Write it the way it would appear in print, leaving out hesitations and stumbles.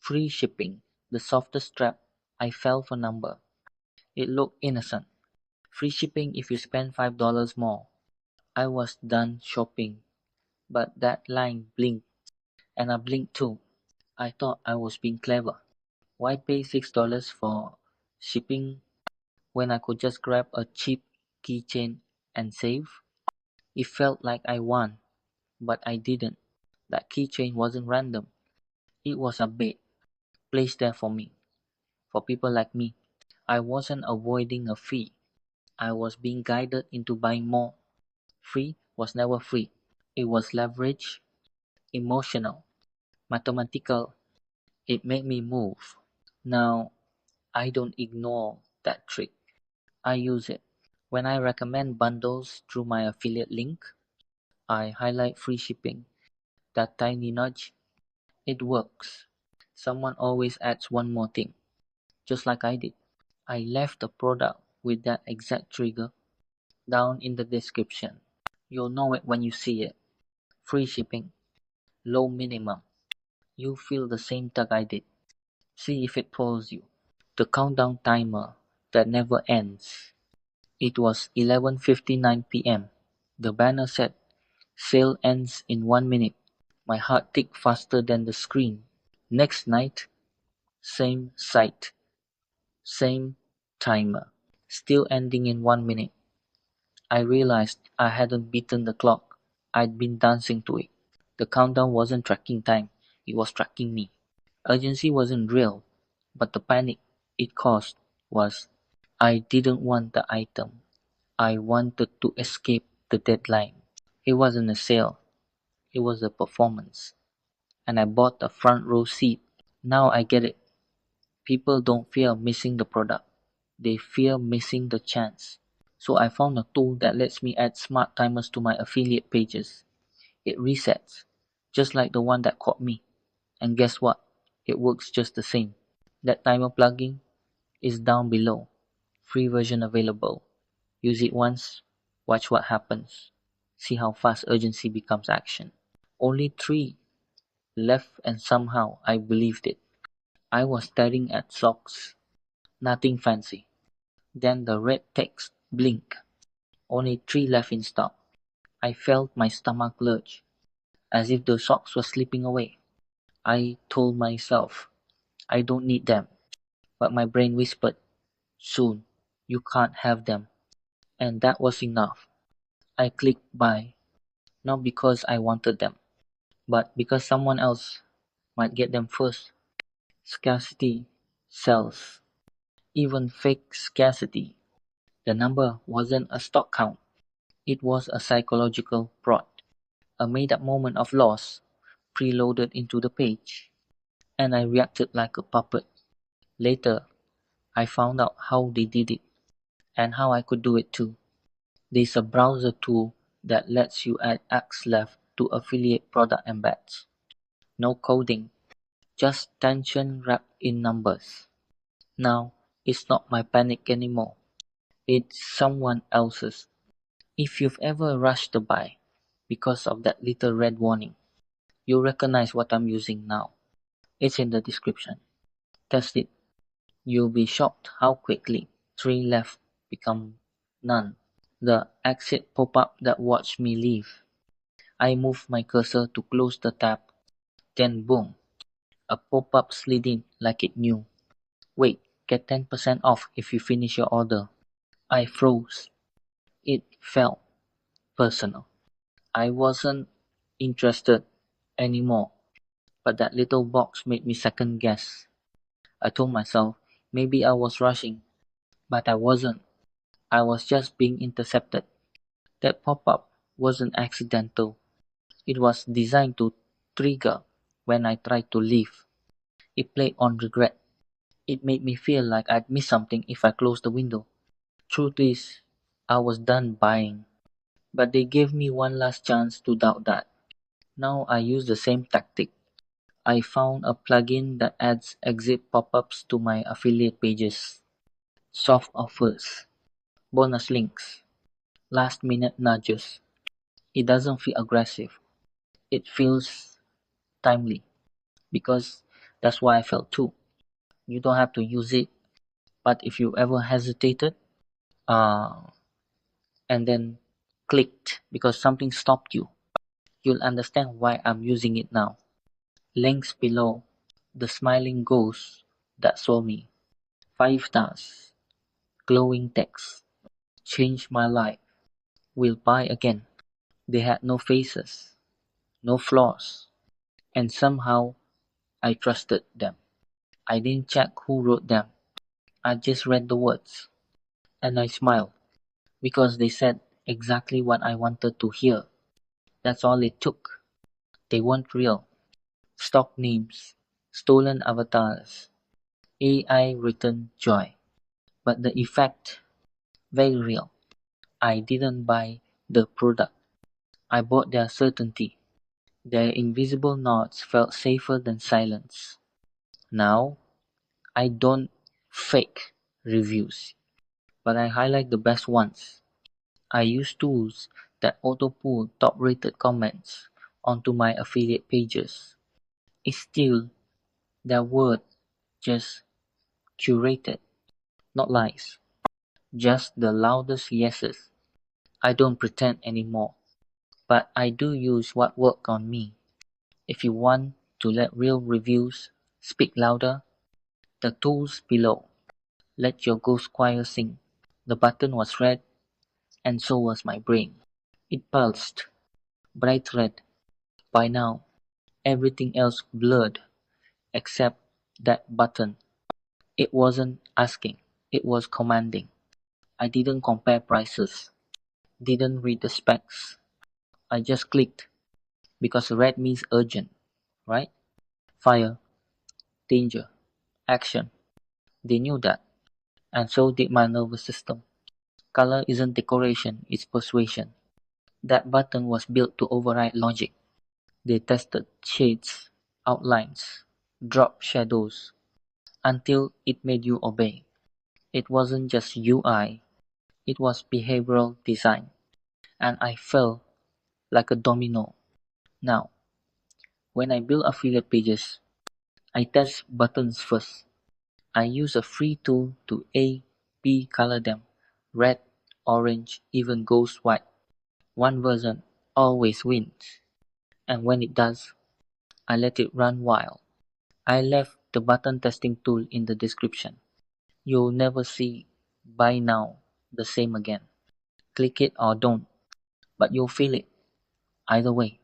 Free shipping, the softest trap. I fell for number. It looked innocent. Free shipping if you spend $5 more. I was done shopping, but that line blinked, and I blinked too. I thought I was being clever. Why pay $6 for shipping when I could just grab a cheap keychain and save? It felt like I won, but I didn't. That keychain wasn't random. It was a bait placed there for me, for people like me. I wasn't avoiding a fee. I was being guided into buying more. Free was never free. It was leverage, emotional, mathematical. It made me move. Now, I don't ignore that trick. I use it. When I recommend bundles through my affiliate link, I highlight free shipping. That tiny nudge, it works. Someone always adds one more thing, just like I did. I left the product with that exact trigger down in the description. You'll know it when you see it. Free shipping, low minimum. You feel the same tug I did. See if it pulls you. The countdown timer that never ends. It was 11:59 p.m. The banner said, "Sale ends in 1 minute." My heart ticked faster than the screen. Next night, same site, same timer, still ending in 1 minute. I realized I hadn't beaten the clock. I'd been dancing to it. The countdown wasn't tracking time, it was tracking me. Urgency wasn't real, but the panic it caused was. I didn't want the item. I wanted to escape the deadline. It wasn't a sale, it was a performance. And I bought a front row seat. Now I get it. People don't fear missing the product, they fear missing the chance. So I found a tool that lets me add smart timers to my affiliate pages. It resets, just like the one that caught me. And guess what? It works just the same. That timer plugin is down below. Free version available. Use it once, watch what happens. See how fast urgency becomes action. Only 3 left and somehow I believed it. I was staring at socks. Nothing fancy. Then the red text blinked. Only 3 left in stock. I felt my stomach lurch, as if the socks were slipping away. I told myself, I don't need them. But my brain whispered, soon, you can't have them. And that was enough. I clicked buy, not because I wanted them, but because someone else might get them first. Scarcity sells. Even fake scarcity. The number wasn't a stock count. It was a psychological prod. A made-up moment of loss preloaded into the page. And I reacted like a puppet. Later, I found out how they did it, and how I could do it too. There's a browser tool that lets you add Axe-Left to affiliate product embeds. No coding, just tension wrapped in numbers. Now, it's not my panic anymore. It's someone else's. If you've ever rushed to buy because of that little red warning, you'll recognize what I'm using now. It's in the description. Test it. You'll be shocked how quickly 3 left become none. The exit pop-up that watched me leave. I moved my cursor to close the tab. Then boom, a pop-up slid in like it knew. Wait, get 10% off if you finish your order. I froze. It felt personal. I wasn't interested anymore, but that little box made me second guess. I told myself maybe I was rushing, but I wasn't. I was just being intercepted. That pop-up wasn't accidental. It was designed to trigger when I tried to leave. It played on regret. It made me feel like I'd missed something if I closed the window. Truth is, I was done buying. But they gave me one last chance to doubt that. Now I use the same tactic. I found a plugin that adds exit pop-ups to my affiliate pages. Soft offers, bonus links, last-minute nudges. It doesn't feel aggressive. It feels timely because That's why I felt too. You don't have to use it, but if you ever hesitated, uh, and then clicked because something stopped you, you'll understand why I'm using it now. Links below. The smiling ghost that saw me. 5 stars. Glowing text. Changed my life. Will buy again. They had no faces, no flaws, and somehow I trusted them. I didn't check who wrote them. I just read the words, and I smiled because they said exactly what I wanted to hear. That's all it took. They weren't real. Stock names, stolen avatars, AI written joy. But the effect, very real. I didn't buy the product. I bought their certainty. Their invisible nods felt safer than silence. Now, I don't fake reviews, but I highlight the best ones. I use tools that auto-pull top-rated comments onto my affiliate pages. It's still their word, just curated, not lies. Just the loudest yeses. I don't pretend anymore, but I do use what worked on me. If you want to let real reviews speak louder, the tools below. Let your ghost choir sing. The button was red, and so was my brain. It pulsed, bright red. By now, everything else blurred, except that button. It wasn't asking, it was commanding. I didn't compare prices, didn't read the specs. I just clicked, because red means urgent, right? Fire, danger, action. They knew that, and so did my nervous system. Color isn't decoration, it's persuasion. That button was built to override logic. They tested shades, outlines, drop shadows, until it made you obey. It wasn't just UI, it was behavioral design, and I fell like a domino. Now, when I build affiliate pages, I test buttons first. I use a free tool to A/B color them: red, orange, even ghost white. One version always wins, and when it does, I let it run wild. I left the button testing tool in the description. You'll never see "Buy Now" the same again. Click it or don't, but you'll feel it either way.